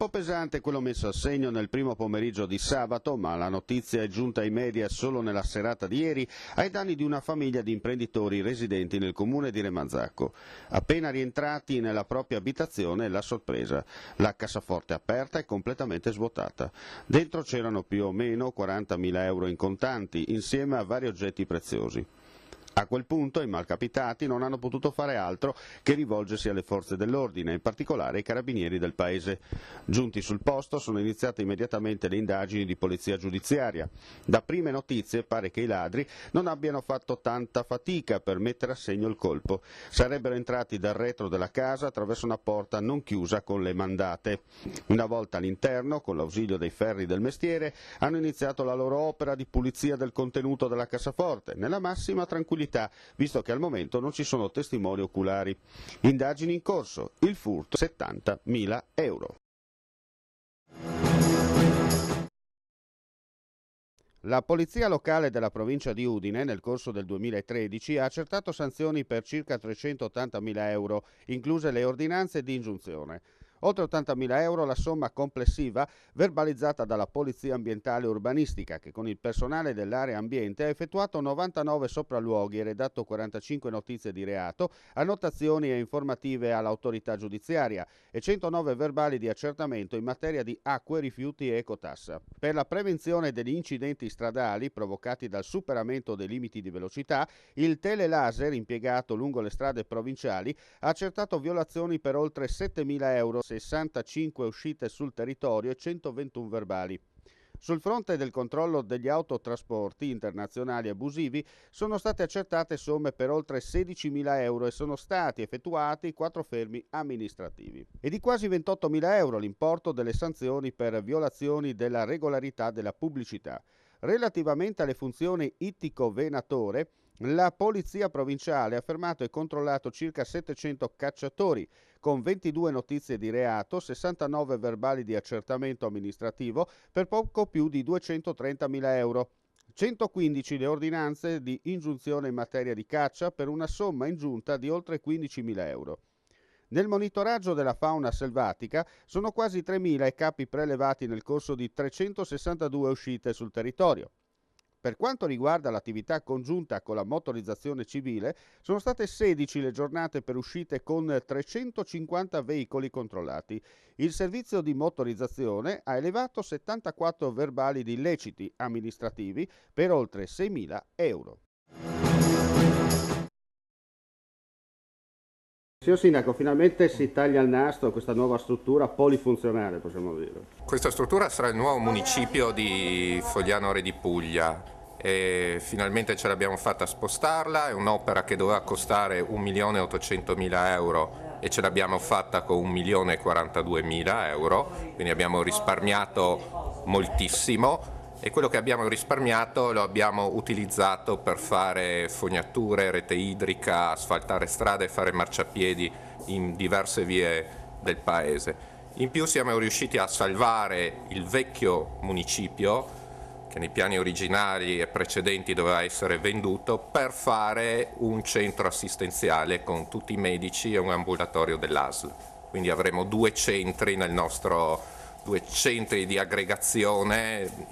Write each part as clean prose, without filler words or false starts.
po' pesante quello messo a segno nel primo pomeriggio di sabato, ma la notizia è giunta ai media solo nella serata di ieri ai danni di una famiglia di imprenditori residenti nel comune di Remanzacco. Appena rientrati nella propria abitazione, la sorpresa: la cassaforte aperta e completamente svuotata. Dentro c'erano più o meno 40.000 euro in contanti, insieme a vari oggetti preziosi. A quel punto i malcapitati non hanno potuto fare altro che rivolgersi alle forze dell'ordine, in particolare ai carabinieri del paese. Giunti sul posto sono iniziate immediatamente le indagini di polizia giudiziaria. Da prime notizie pare che i ladri non abbiano fatto tanta fatica per mettere a segno il colpo. Sarebbero entrati dal retro della casa attraverso una porta non chiusa con le mandate. Una volta all'interno, con l'ausilio dei ferri del mestiere, hanno iniziato la loro opera di pulizia del contenuto della cassaforte, nella massima tranquillità, visto che al momento non ci sono testimoni oculari. Indagini in corso, il furto 70.000 euro. La polizia locale della provincia di Udine nel corso del 2013 ha accertato sanzioni per circa 380.000 euro, incluse le ordinanze di ingiunzione. Oltre 80.000 euro la somma complessiva verbalizzata dalla Polizia Ambientale Urbanistica, che con il personale dell'area ambiente ha effettuato 99 sopralluoghi e redatto 45 notizie di reato, annotazioni e informative all'autorità giudiziaria e 109 verbali di accertamento in materia di acque, rifiuti e ecotassa. Per la prevenzione degli incidenti stradali provocati dal superamento dei limiti di velocità, il telelaser impiegato lungo le strade provinciali ha accertato violazioni per oltre 7.000 euro, 65 uscite sul territorio e 121 verbali. Sul fronte del controllo degli autotrasporti internazionali abusivi sono state accertate somme per oltre 16.000 euro e sono stati effettuati 4 fermi amministrativi. E di quasi 28.000 euro l'importo delle sanzioni per violazioni della regolarità della pubblicità. Relativamente alle funzioni ittico-venatore, la Polizia Provinciale ha fermato e controllato circa 700 cacciatori, con 22 notizie di reato, 69 verbali di accertamento amministrativo per poco più di 230.000 euro. 115 le ordinanze di ingiunzione in materia di caccia per una somma ingiunta di oltre 15.000 euro. Nel monitoraggio della fauna selvatica sono quasi 3.000 i capi prelevati nel corso di 362 uscite sul territorio. Per quanto riguarda l'attività congiunta con la motorizzazione civile, sono state 16 le giornate per uscite con 350 veicoli controllati. Il servizio di motorizzazione ha elevato 74 verbali di illeciti amministrativi per oltre 6.000 euro. Signor Sindaco, finalmente si taglia il nastro a questa nuova struttura polifunzionale, possiamo dire. Questa struttura sarà il nuovo municipio di Fogliano Re di Puglia e finalmente ce l'abbiamo fatta spostarla. È un'opera che doveva costare 1.800.000 euro e ce l'abbiamo fatta con 1.042.000 euro, quindi abbiamo risparmiato moltissimo. E quello che abbiamo risparmiato lo abbiamo utilizzato per fare fognature, rete idrica, asfaltare strade e fare marciapiedi in diverse vie del paese. In più siamo riusciti a salvare il vecchio municipio, che nei piani originali e precedenti doveva essere venduto, per fare un centro assistenziale con tutti i medici e un ambulatorio dell'ASL. Quindi avremo 2 centri nel nostro 2 centri di aggregazione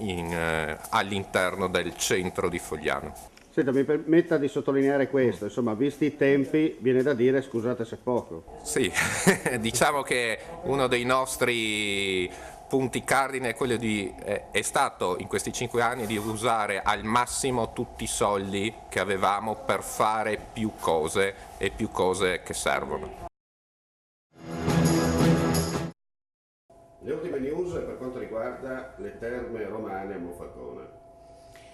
all'interno del centro di Fogliano. Senta, mi permetta di sottolineare questo, insomma, visti i tempi, viene da dire, scusate se poco. Sì, diciamo che uno dei nostri punti cardine è stato in questi 5 anni di usare al massimo tutti i soldi che avevamo per fare più cose e più cose che servono. Le ultime news per quanto riguarda le terme romane a Monfalcone.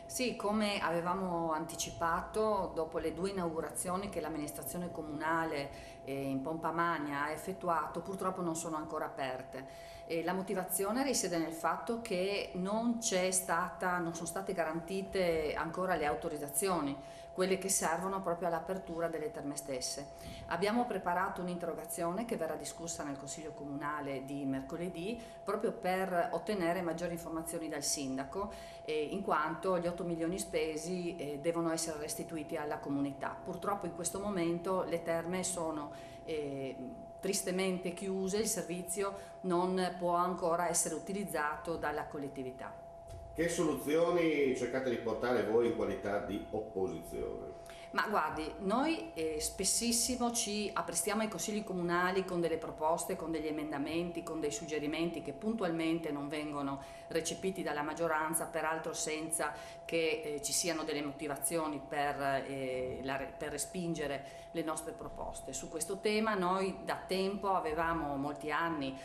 Sì, come avevamo anticipato, dopo le 2 inaugurazioni che l'amministrazione comunale in pompa magna ha effettuato, purtroppo non sono ancora aperte. La motivazione risiede nel fatto che non sono state garantite ancora le autorizzazioni, quelle che servono proprio all'apertura delle terme stesse. Abbiamo preparato un'interrogazione che verrà discussa nel Consiglio Comunale di mercoledì proprio per ottenere maggiori informazioni dal sindaco, in quanto gli 8 milioni spesi devono essere restituiti alla comunità. Purtroppo in questo momento le terme sono tristemente chiuse, il servizio non può ancora essere utilizzato dalla collettività. Che soluzioni cercate di portare voi in qualità di opposizione? Ma guardi, noi spessissimo ci apprestiamo ai consigli comunali con delle proposte, con degli emendamenti, con dei suggerimenti che puntualmente non vengono recepiti dalla maggioranza, peraltro senza che ci siano delle motivazioni per respingere le nostre proposte. Su questo tema noi da tempo molti anni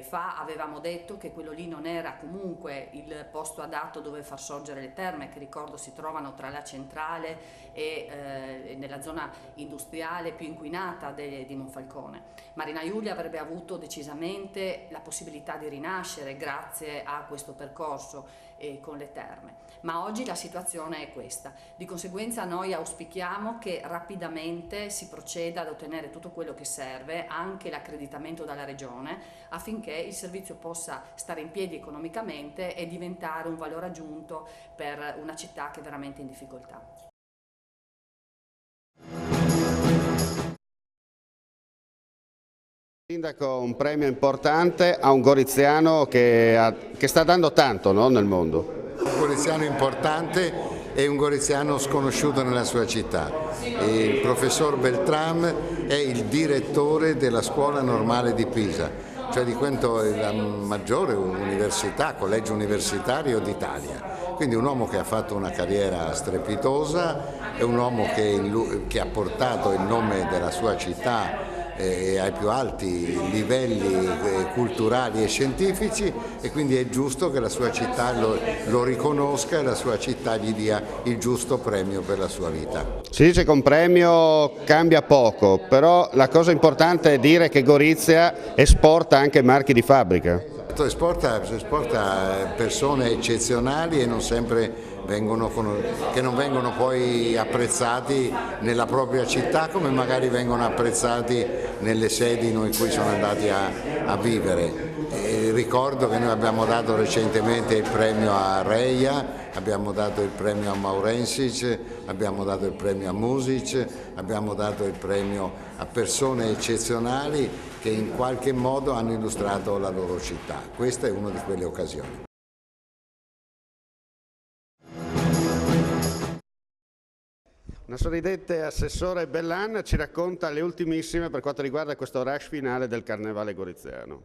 fa, avevamo detto che quello lì non era comunque il posto adatto dove far sorgere le terme, che ricordo si trovano tra la centrale e nella zona industriale più inquinata di Monfalcone. Marina Iulia avrebbe avuto decisamente la possibilità di rinascere grazie a questo percorso con le terme, ma oggi la situazione è questa. Di conseguenza noi auspichiamo che rapidamente si proceda ad ottenere tutto quello che serve, anche l'accreditamento dalla Regione, affinché il servizio possa stare in piedi economicamente e diventare un valore aggiunto per una città che è veramente in difficoltà. Sindaco, un premio importante a un goriziano che sta dando tanto, no, nel mondo. Un goriziano importante e un goriziano sconosciuto nella sua città. Il professor Beltram è il direttore della Scuola Normale di Pisa, cioè di quanto è la maggiore università, collegio universitario d'Italia. Quindi un uomo che ha fatto una carriera strepitosa, è un uomo che ha portato il nome della sua città ai più alti livelli culturali e scientifici, e quindi è giusto che la sua città lo riconosca e la sua città gli dia il giusto premio per la sua vita. Si dice che un premio cambia poco, però la cosa importante è dire che Gorizia esporta anche marchi di fabbrica. Esporta persone eccezionali e non sempre che non vengono poi apprezzati nella propria città, come magari vengono apprezzati nelle sedi in cui sono andati a vivere. Ricordo che noi abbiamo dato recentemente il premio a Reia, abbiamo dato il premio a Maurensic, abbiamo dato il premio a Music, abbiamo dato il premio a persone eccezionali che in qualche modo hanno illustrato la loro città. Questa è una di quelle occasioni. Una sorridente assessore Bellan ci racconta le ultimissime per quanto riguarda questo rush finale del Carnevale goriziano.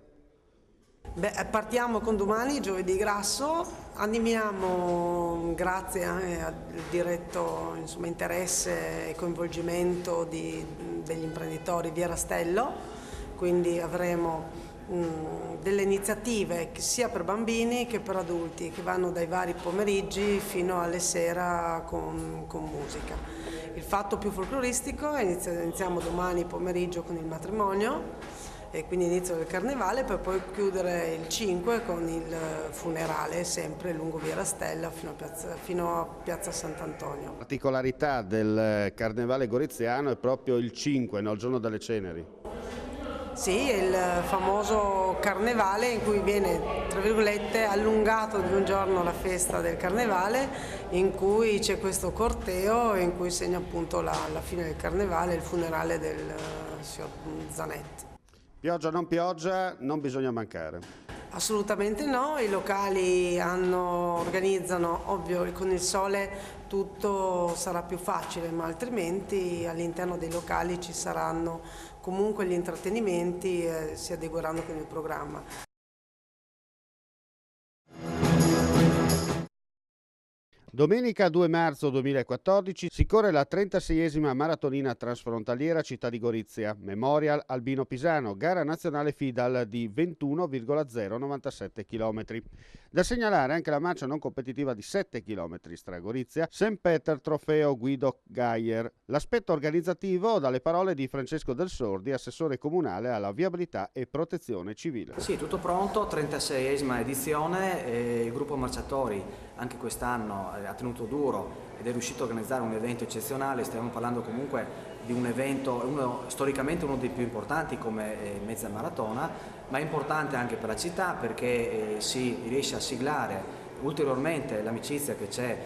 Partiamo con domani, giovedì grasso, animiamo grazie al diretto interesse e coinvolgimento degli imprenditori Via Rastello, quindi avremo delle iniziative sia per bambini che per adulti che vanno dai vari pomeriggi fino alle sera con musica. Il fatto più folcloristico iniziamo domani pomeriggio con il matrimonio e quindi inizio del carnevale, per poi chiudere il 5 con il funerale sempre lungo Via Rastella fino a Piazza Sant'Antonio. La particolarità del Carnevale goriziano è proprio il 5, no? Il giorno delle ceneri. Sì, è il famoso carnevale in cui viene, tra virgolette, allungato di un giorno la festa del carnevale, in cui c'è questo corteo in cui segna appunto la fine del carnevale, il funerale del signor Zanetti. Pioggia o non pioggia, non bisogna mancare. Assolutamente no, i locali organizzano, ovvio con il sole tutto sarà più facile, ma altrimenti all'interno dei locali ci saranno comunque gli intrattenimenti e si adegueranno con il programma. Domenica 2 marzo 2014 si corre la 36esima maratonina transfrontaliera Città di Gorizia, Memorial Albino Pisano, gara nazionale FIDAL di 21,097 km. Da segnalare anche la marcia non competitiva di 7 km Stragorizia, St. Peter Trofeo Guido Gaier. L'aspetto organizzativo dalle parole di Francesco Del Sordi, assessore comunale alla viabilità e protezione civile. Sì, tutto pronto, 36esima edizione, il gruppo Marciatori anche quest'anno ha tenuto duro ed è riuscito a organizzare un evento eccezionale. Stiamo parlando comunque di un evento, storicamente uno dei più importanti come mezza maratona, ma è importante anche per la città perché si riesce a siglare ulteriormente l'amicizia che c'è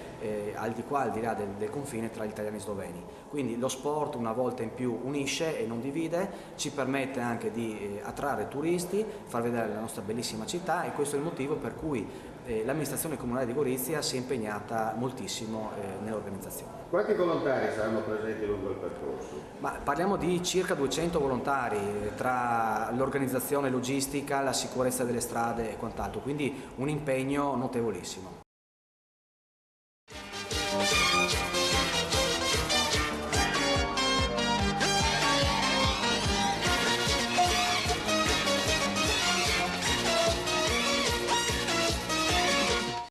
al di là del confine tra gli italiani e sloveni. Quindi lo sport una volta in più unisce e non divide, ci permette anche di attrarre turisti, far vedere la nostra bellissima città, e questo è il motivo per cui l'amministrazione comunale di Gorizia si è impegnata moltissimo nell'organizzazione. Quanti volontari saranno presenti lungo il percorso? Ma parliamo di circa 200 volontari tra l'organizzazione logistica, la sicurezza delle strade e quant'altro, quindi un impegno notevolissimo.